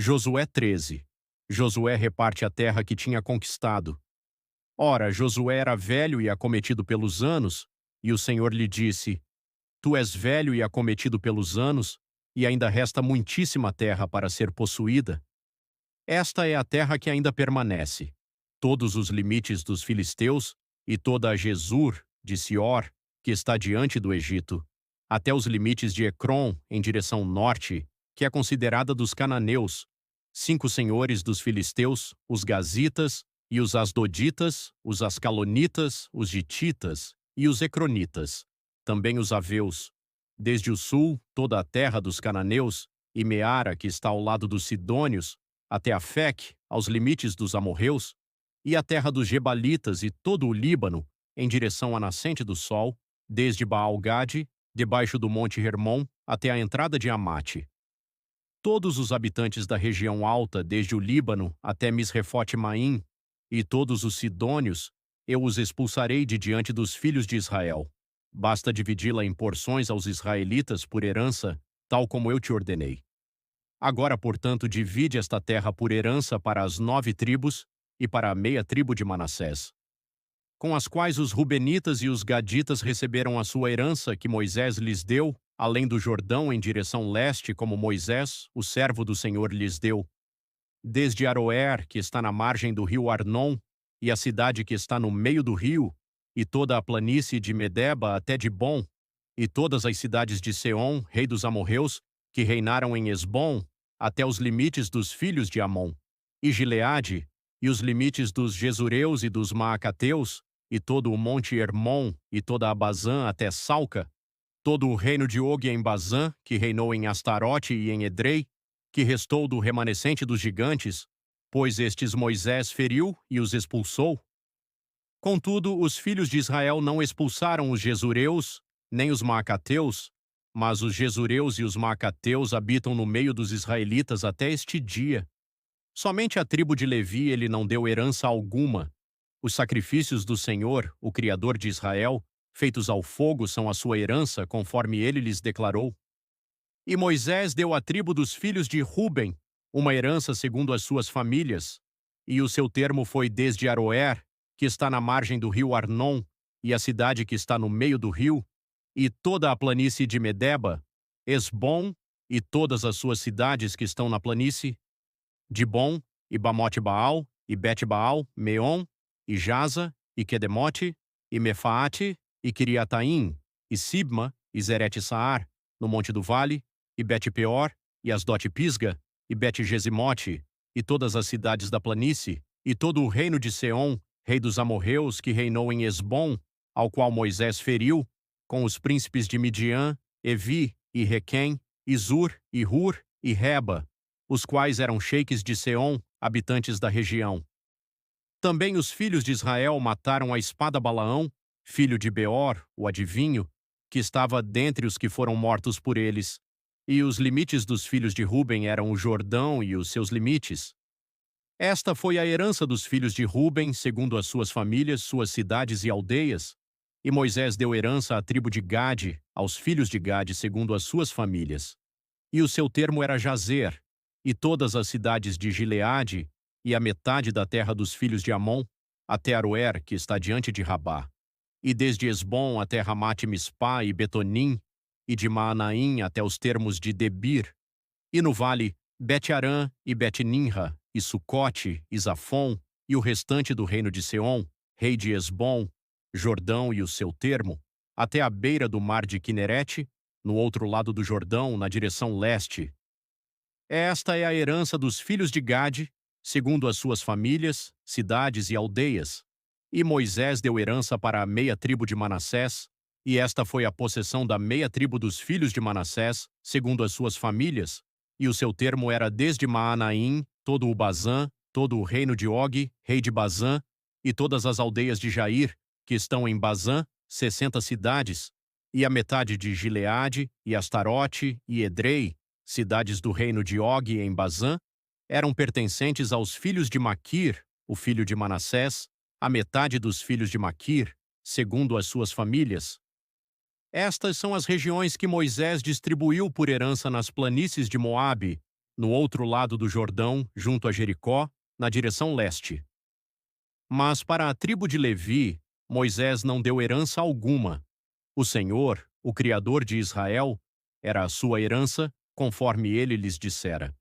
Josué 13. Josué reparte a terra que tinha conquistado. Ora, Josué era velho e acometido pelos anos, e o Senhor lhe disse: Tu és velho e acometido pelos anos, e ainda resta muitíssima terra para ser possuída. Esta é a terra que ainda permanece. Todos os limites dos filisteus, e toda a Jesur, de Sior, que está diante do Egito, até os limites de Ecrom, em direção norte, que é considerada dos cananeus, 5 senhores dos filisteus, os gazitas, e os asdoditas, os ascalonitas, os gititas e os ecronitas, também os aveus, desde o sul, toda a terra dos cananeus, e Meara, que está ao lado dos sidônios, até a Fec, aos limites dos amorreus, e a terra dos gebalitas e todo o Líbano, em direção à nascente do sol, desde Baal-Gade, debaixo do monte Hermon, até a entrada de Amate. Todos os habitantes da região alta, desde o Líbano até Misrefote-Maim, e todos os sidônios, eu os expulsarei de diante dos filhos de Israel. Basta dividi-la em porções aos israelitas por herança, tal como eu te ordenei. Agora, portanto, divide esta terra por herança para as 9 tribos e para a meia tribo de Manassés, com as quais os Rubenitas e os Gaditas receberam a sua herança que Moisés lhes deu, além do Jordão em direção leste, como Moisés, o servo do Senhor, lhes deu. Desde Aroer, que está na margem do rio Arnon, e a cidade que está no meio do rio, e toda a planície de Medeba até Dibom, e todas as cidades de Seom, rei dos amorreus, que reinaram em Esbom, até os limites dos filhos de Amon, e Gileade, e os limites dos Jesureus e dos Maacateus, e todo o monte Hermon, e toda a Bazã até Salca, todo o reino de Og em Bazã, que reinou em Astarote e em Edrei, que restou do remanescente dos gigantes, pois estes Moisés feriu e os expulsou. Contudo, os filhos de Israel não expulsaram os Jesureus, nem os Maacateus, mas os Jesureus e os Maacateus habitam no meio dos israelitas até este dia. Somente a tribo de Levi ele não deu herança alguma. Os sacrifícios do Senhor, o Criador de Israel, feitos ao fogo, são a sua herança, conforme ele lhes declarou. E Moisés deu à tribo dos filhos de Ruben uma herança segundo as suas famílias, e o seu termo foi desde Aroer, que está na margem do rio Arnon, e a cidade que está no meio do rio, e toda a planície de Medeba, Esbom, e todas as suas cidades que estão na planície, Dibom, e Bamote-Baal, e Bet-Baal, Meon, e Jaza, e Quedemote, e Mefaate, e Kiriataim, e Sibma, e Zerete-Saar, no monte do vale, e Bet-Peor, e Asdote-Pisga, e Bet-Gesimote, e todas as cidades da planície, e todo o reino de Seom, rei dos amorreus, que reinou em Esbom, ao qual Moisés feriu, com os príncipes de Midian, Evi, e Requém, e Zur, e Hur, e Reba, os quais eram sheiques de Seom, habitantes da região. Também os filhos de Israel mataram a espada Balaão, filho de Beor, o adivinho, que estava dentre os que foram mortos por eles, e os limites dos filhos de Ruben eram o Jordão e os seus limites. Esta foi a herança dos filhos de Ruben, segundo as suas famílias, suas cidades e aldeias, e Moisés deu herança à tribo de Gade, aos filhos de Gade, segundo as suas famílias. E o seu termo era Jazer, e todas as cidades de Gileade, e a metade da terra dos filhos de Amon, até Aroer, que está diante de Rabá, e desde Esbom até Ramate-Mispá e Betonim, e de Maanaim até os termos de Debir, e no vale Bet-Arã e Bet-Ninra, e Sucote, e Zafon, e o restante do reino de Seom, rei de Esbom, Jordão e o seu termo, até a beira do mar de Quinerete, no outro lado do Jordão, na direção leste. Esta é a herança dos filhos de Gade, segundo as suas famílias, cidades e aldeias. E Moisés deu herança para a meia tribo de Manassés, e esta foi a possessão da meia tribo dos filhos de Manassés, segundo as suas famílias, e o seu termo era desde Maanaim, todo o Bazã, todo o reino de Og, rei de Bazã, e todas as aldeias de Jair, que estão em Bazã, 60 cidades, e a metade de Gileade, e Astarote, e Edrei, cidades do reino de Og em Bazã, eram pertencentes aos filhos de Maquir, o filho de Manassés, a metade dos filhos de Maquir, segundo as suas famílias. Estas são as regiões que Moisés distribuiu por herança nas planícies de Moabe, no outro lado do Jordão, junto a Jericó, na direção leste. Mas para a tribo de Levi, Moisés não deu herança alguma. O Senhor, o Criador de Israel, era a sua herança, conforme ele lhes dissera.